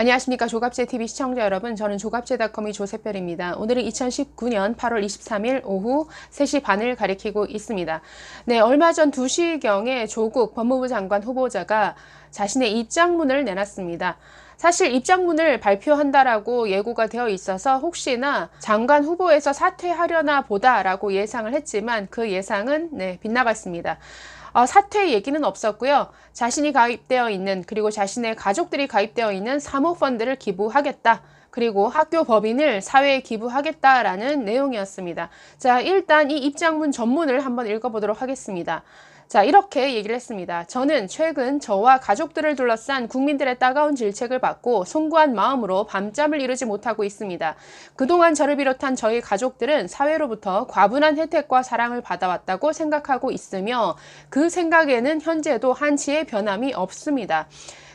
안녕하십니까. 조갑제TV 시청자 여러분, 저는 조갑제닷컴의 조세별입니다. 오늘은 2019년 8월 23일 오후 3시 반을 가리키고 있습니다. 네, 얼마 전 2시경에 조국 법무부 장관 후보자가 자신의 입장문을 내놨습니다. 사실 입장문을 발표한다라고 예고가 되어 있어서 혹시나 장관 후보에서 사퇴하려나 보다라고 예상을 했지만 그 예상은 빗나갔습니다. 사퇴 얘기는 없었고요. 자신이 가입되어 있는, 그리고 자신의 가족들이 가입되어 있는 사모펀드를 기부하겠다. 그리고 학교 법인을 사회에 기부하겠다라는 내용이었습니다. 자, 일단 이 입장문 전문을 한번 읽어보도록 하겠습니다. 자, 이렇게 얘기를 했습니다. 저는 최근 저와 가족들을 둘러싼 국민들의 따가운 질책을 받고 송구한 마음으로 밤잠을 이루지 못하고 있습니다. 그동안 저를 비롯한 저희 가족들은 사회로부터 과분한 혜택과 사랑을 받아왔다고 생각하고 있으며 그 생각에는 현재도 한치의 변함이 없습니다.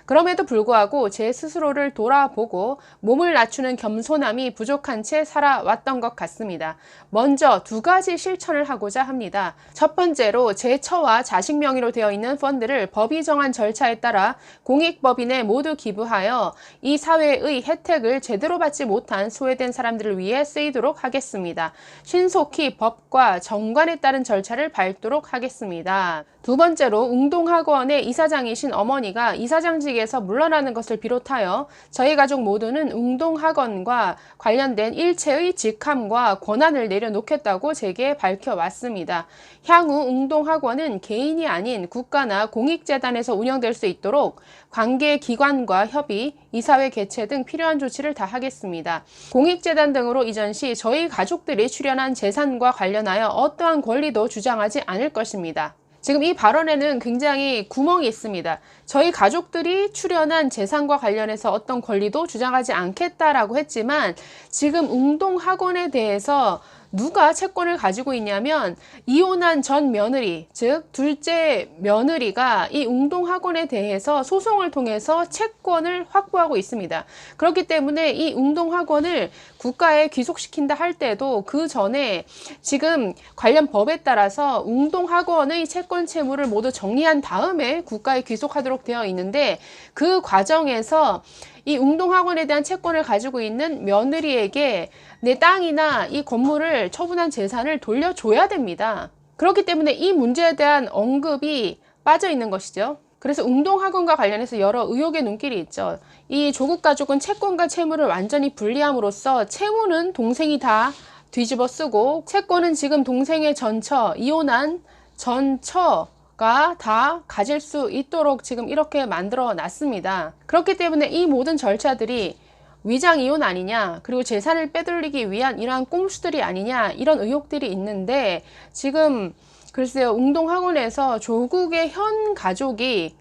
그럼에도 불구하고 제 스스로를 돌아보고 몸을 낮추는 겸손함이 부족한 채 살아왔던 것 같습니다. 먼저 2가지 실천을 하고자 합니다. 첫 번째로 제 처와 자식 명의로 되어 있는 펀드를 법이 정한 절차에 따라 공익법인에 모두 기부하여 이 사회의 혜택을 제대로 받지 못한 소외된 사람들을 위해 쓰이도록 하겠습니다. 신속히 법과 정관에 따른 절차를 밟도록 하겠습니다. 두 번째로 웅동학원의 이사장이신 어머니가 이사장직에서 물러나는 것을 비롯하여 저희 가족 모두는 웅동학원과 관련된 일체의 직함과 권한을 내려놓겠다고 제게 밝혀왔습니다. 향후 웅동학원은 개인이 아닌 국가나 공익재단에서 운영될 수 있도록 관계기관과 협의, 이사회 개최 등 필요한 조치를 다하겠습니다. 공익재단 등으로 이전 시 저희 가족들이 출연한 재산과 관련하여 어떠한 권리도 주장하지 않을 것입니다. 지금 이 발언에는 굉장히 구멍이 있습니다. 저희 가족들이 출연한 재산과 관련해서 어떤 권리도 주장하지 않겠다라고 했지만 지금 웅동학원에 대해서 누가 채권을 가지고 있냐면 이혼한 전 며느리, 즉 둘째 며느리가 이 웅동학원에 대해서 소송을 통해서 채권을 확보하고 있습니다. 그렇기 때문에 이 웅동학원을 국가에 귀속시킨다 할 때도 그 전에 지금 관련 법에 따라서 웅동학원의 채권 채무를 모두 정리한 다음에 국가에 귀속하도록 되어 있는데 그 과정에서 이 웅동학원에 대한 채권을 가지고 있는 며느리에게 내 땅이나 이 건물을 처분한 재산을 돌려줘야 됩니다. 그렇기 때문에 이 문제에 대한 언급이 빠져 있는 것이죠. 그래서 웅동학원과 관련해서 여러 의혹의 눈길이 있죠. 이 조국 가족은 채권과 채무를 완전히 분리함으로써 채무는 동생이 다 뒤집어 쓰고 채권은 지금 동생의 전처, 이혼한 전처 가 다 가질 수 있도록 지금 이렇게 만들어 놨습니다. 그렇기 때문에 이 모든 절차들이 위장 이혼 아니냐, 그리고 재산을 빼돌리기 위한 이러한 꼼수들이 아니냐, 이런 의혹들이 있는데 지금 글쎄요, 웅동학원에서 조국의 현 가족이,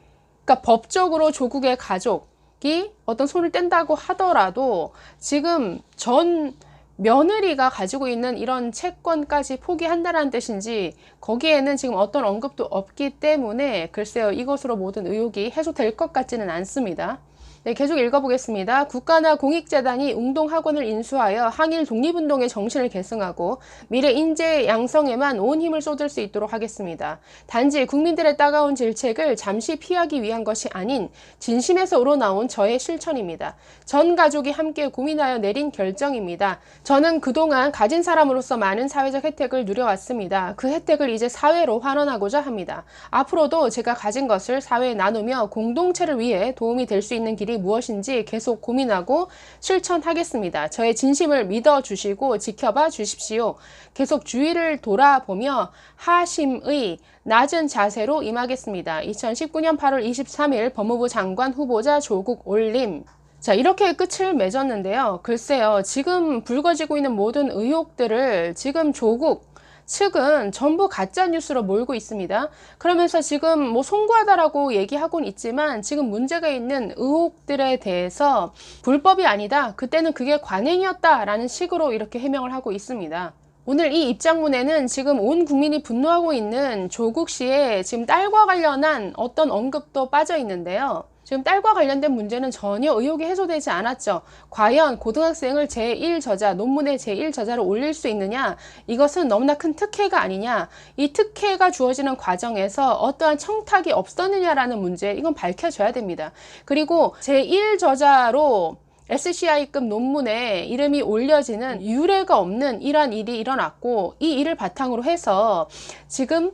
그러니까 법적으로 조국의 가족이 어떤 손을 뗀다고 하더라도 지금 전 며느리가 가지고 있는 이런 채권까지 포기한다는 뜻인지 거기에는 지금 어떤 언급도 없기 때문에 글쎄요, 이것으로 모든 의혹이 해소될 것 같지는 않습니다. 네, 계속 읽어보겠습니다. 국가나 공익재단이 웅동학원을 인수하여 항일 독립운동의 정신을 계승하고 미래 인재 양성에만 온 힘을 쏟을 수 있도록 하겠습니다. 단지 국민들의 따가운 질책을 잠시 피하기 위한 것이 아닌 진심에서 우러나온 저의 실천입니다. 전 가족이 함께 고민하여 내린 결정입니다. 저는 그동안 가진 사람으로서 많은 사회적 혜택을 누려왔습니다. 그 혜택을 이제 사회로 환원하고자 합니다. 앞으로도 제가 가진 것을 사회에 나누며 공동체를 위해 도움이 될 수 있는 길이 무엇인지 계속 고민하고 실천하겠습니다. 저의 진심을 믿어주시고 지켜봐 주십시오. 계속 주위를 돌아보며 하심의 낮은 자세로 임하겠습니다. 2019년 8월 23일 법무부 장관 후보자 조국 올림. 자, 이렇게 끝을 맺었는데요. 글쎄요, 지금 불거지고 있는 모든 의혹들을 지금 조국 측은 전부 가짜뉴스로 몰고 있습니다. 그러면서 지금 뭐 송구하다라고 얘기하고는 있지만 지금 문제가 있는 의혹들에 대해서 불법이 아니다, 그때는 그게 관행이었다라는 식으로 이렇게 해명을 하고 있습니다. 오늘 이 입장문에는 지금 온 국민이 분노하고 있는 조국 씨의 지금 딸과 관련한 어떤 언급도 빠져 있는데요. 지금 딸과 관련된 문제는 전혀 의혹이 해소되지 않았죠. 과연 고등학생을 제1저자, 논문의 제1저자로 올릴 수 있느냐? 이것은 너무나 큰 특혜가 아니냐? 이 특혜가 주어지는 과정에서 어떠한 청탁이 없었느냐라는 문제, 이건 밝혀져야 됩니다. 그리고 제1저자로 SCI급 논문에 이름이 올려지는 유례가 없는 이러한 일이 일어났고, 이 일을 바탕으로 해서 지금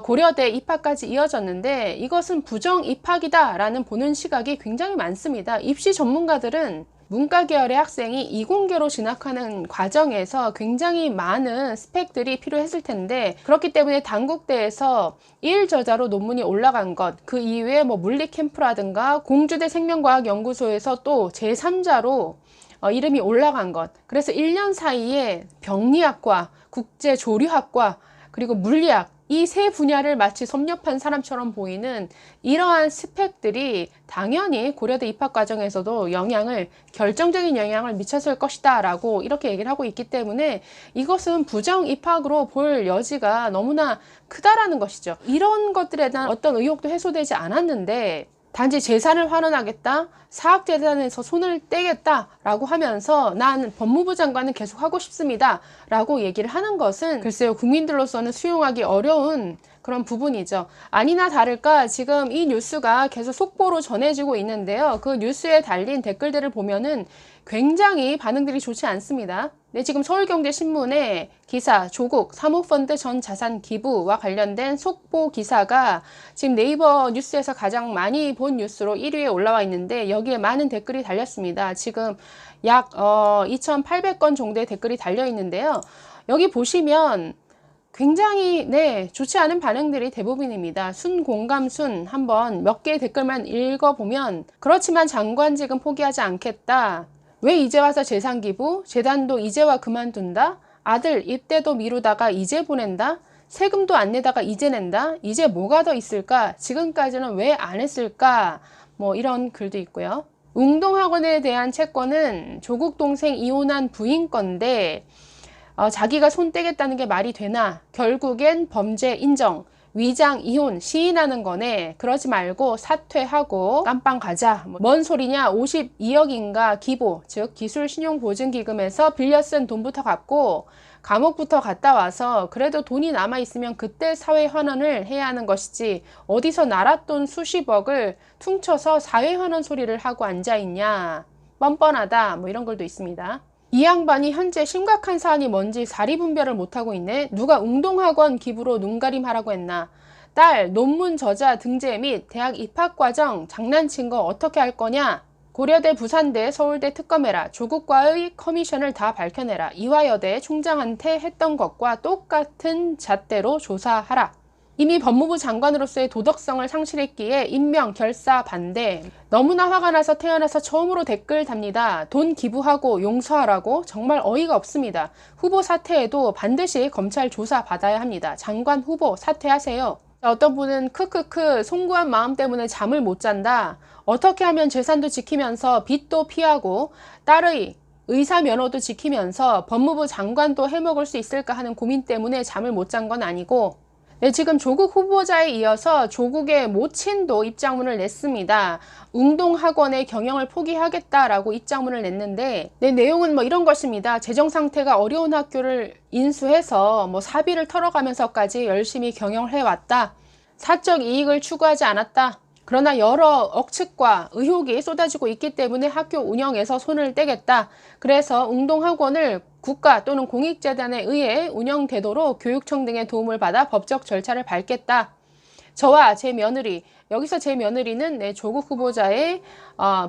고려대 입학까지 이어졌는데, 이것은 부정 입학이다라는 보는 시각이 굉장히 많습니다. 입시 전문가들은 문과 계열의 학생이 이공계로 진학하는 과정에서 굉장히 많은 스펙들이 필요했을 텐데, 그렇기 때문에 단국대에서 1저자로 논문이 올라간 것, 그 이외에 뭐 물리캠프라든가 공주대 생명과학연구소에서 또 제3자로 이름이 올라간 것, 그래서 1년 사이에 병리학과, 국제조류학과, 그리고 물리학, 이 세 분야를 마치 섭렵한 사람처럼 보이는 이러한 스펙들이 당연히 고려대 입학 과정에서도 결정적인 영향을 미쳤을 것이다 라고 이렇게 얘기를 하고 있기 때문에, 이것은 부정 입학으로 볼 여지가 너무나 크다라는 것이죠. 이런 것들에 대한 어떤 의혹도 해소되지 않았는데, 단지 재산을 환원하겠다, 사학재단에서 손을 떼겠다 라고 하면서 난 법무부 장관은 계속 하고 싶습니다 라고 얘기를 하는 것은 글쎄요, 국민들로서는 수용하기 어려운 그런 부분이죠. 아니나 다를까 지금 이 뉴스가 계속 속보로 전해지고 있는데요, 그 뉴스에 달린 댓글들을 보면은 굉장히 반응들이 좋지 않습니다. 네, 지금 서울경제신문에 기사 조국 사모펀드 전 자산 기부와 관련된 속보 기사가 지금 네이버 뉴스에서 가장 많이 본 뉴스로 1위에 올라와 있는데, 여기에 많은 댓글이 달렸습니다. 지금 약 2,800건 정도의 댓글이 달려 있는데요, 여기 보시면 굉장히 좋지 않은 반응들이 대부분입니다. 순공감순 한번 몇 개의 댓글만 읽어보면, 그렇지만 장관직은 포기하지 않겠다, 왜 이제 와서 재산기부, 재단도 이제와 그만둔다, 아들 입대도 미루다가 이제 보낸다, 세금도 안 내다가 이제 낸다, 이제 뭐가 더 있을까, 지금까지는 왜 안 했을까, 뭐 이런 글도 있고요. 웅동학원에 대한 채권은 조국 동생 이혼한 부인 건데 자기가 손 떼겠다는 게 말이 되나, 결국엔 범죄 인정, 위장 이혼 시인하는 거네. 그러지 말고 사퇴하고 깜빵 가자. 뭔 소리냐, 52억인가 기부, 즉 기술신용보증기금에서 빌려 쓴 돈부터 갚고 감옥부터 갔다 와서 그래도 돈이 남아있으면 그때 사회환원을 해야 하는 것이지, 어디서 나랏돈 수십억을 퉁쳐서 사회환원 소리를 하고 앉아있냐, 뻔뻔하다, 뭐 이런 글도 있습니다. 이 양반이 현재 심각한 사안이 뭔지 사리분별을 못하고 있네. 누가 웅동학원 기부로 눈가림하라고 했나. 딸 논문 저자 등재 및 대학 입학과정 장난친 거 어떻게 할 거냐. 고려대, 부산대, 서울대 특검해라. 조국과의 커미션을 다 밝혀내라. 이화여대 총장한테 했던 것과 똑같은 잣대로 조사하라. 이미 법무부 장관으로서의 도덕성을 상실했기에 임명, 결사, 반대. 너무나 화가 나서 태어나서 처음으로 댓글 답니다. 돈 기부하고 용서하라고? 정말 어이가 없습니다. 후보 사퇴에도 반드시 검찰 조사 받아야 합니다. 장관 후보 사퇴하세요. 어떤 분은 크크크 송구한 마음 때문에 잠을 못 잔다. 어떻게 하면 재산도 지키면서 빚도 피하고 딸의 의사 면허도 지키면서 법무부 장관도 해먹을 수 있을까 하는 고민 때문에 잠을 못 잔 건 아니고, 지금 조국 후보자에 이어서 조국의 모친도 입장문을 냈습니다. 웅동학원의 경영을 포기하겠다라고 입장문을 냈는데, 내용은 뭐 이런 것입니다. 재정 상태가 어려운 학교를 인수해서 뭐 사비를 털어가면서까지 열심히 경영을 해왔다. 사적 이익을 추구하지 않았다. 그러나 여러 억측과 의혹이 쏟아지고 있기 때문에 학교 운영에서 손을 떼겠다. 그래서 웅동학원을 국가 또는 공익재단에 의해 운영되도록 교육청 등의 도움을 받아 법적 절차를 밟겠다. 저와 제 며느리, 여기서 제 며느리는 조국 후보자의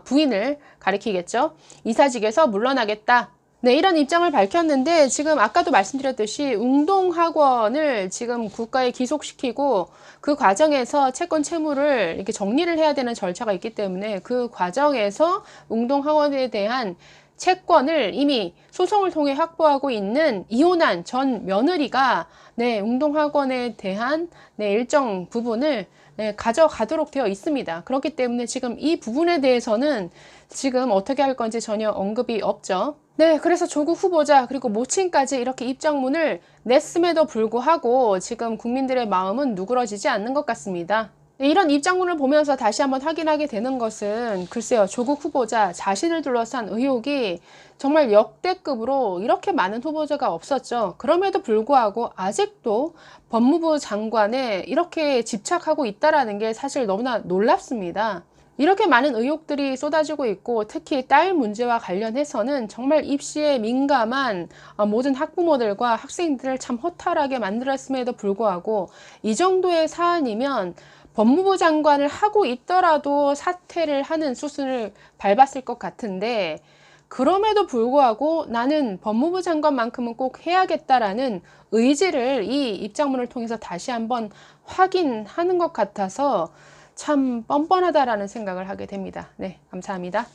부인을 가리키겠죠. 이사직에서 물러나겠다. 이런 입장을 밝혔는데, 지금 아까도 말씀드렸듯이 웅동학원을 지금 국가에 기속시키고 그 과정에서 채권 채무를 이렇게 정리를 해야 되는 절차가 있기 때문에, 그 과정에서 웅동학원에 대한 채권을 이미 소송을 통해 확보하고 있는 이혼한 전 며느리가 웅동학원에 대한 일정 부분을 가져가도록 되어 있습니다. 그렇기 때문에 지금 이 부분에 대해서는 지금 어떻게 할 건지 전혀 언급이 없죠. 그래서 조국 후보자 그리고 모친까지 이렇게 입장문을 냈음에도 불구하고 지금 국민들의 마음은 누그러지지 않는 것 같습니다. 네, 이런 입장문을 보면서 다시 한번 확인하게 되는 것은 글쎄요, 조국 후보자 자신을 둘러싼 의혹이 정말 역대급으로 이렇게 많은 후보자가 없었죠. 그럼에도 불구하고 아직도 법무부 장관에 이렇게 집착하고 있다라는 게 사실 너무나 놀랍습니다. 이렇게 많은 의혹들이 쏟아지고 있고, 특히 딸 문제와 관련해서는 정말 입시에 민감한 모든 학부모들과 학생들을 참 허탈하게 만들었음에도 불구하고 이 정도의 사안이면 법무부 장관을 하고 있더라도 사퇴를 하는 수순을 밟았을 것 같은데, 그럼에도 불구하고 나는 법무부 장관만큼은 꼭 해야겠다라는 의지를 이 입장문을 통해서 다시 한번 확인하는 것 같아서 참 뻔뻔하다라는 생각을 하게 됩니다. 네, 감사합니다.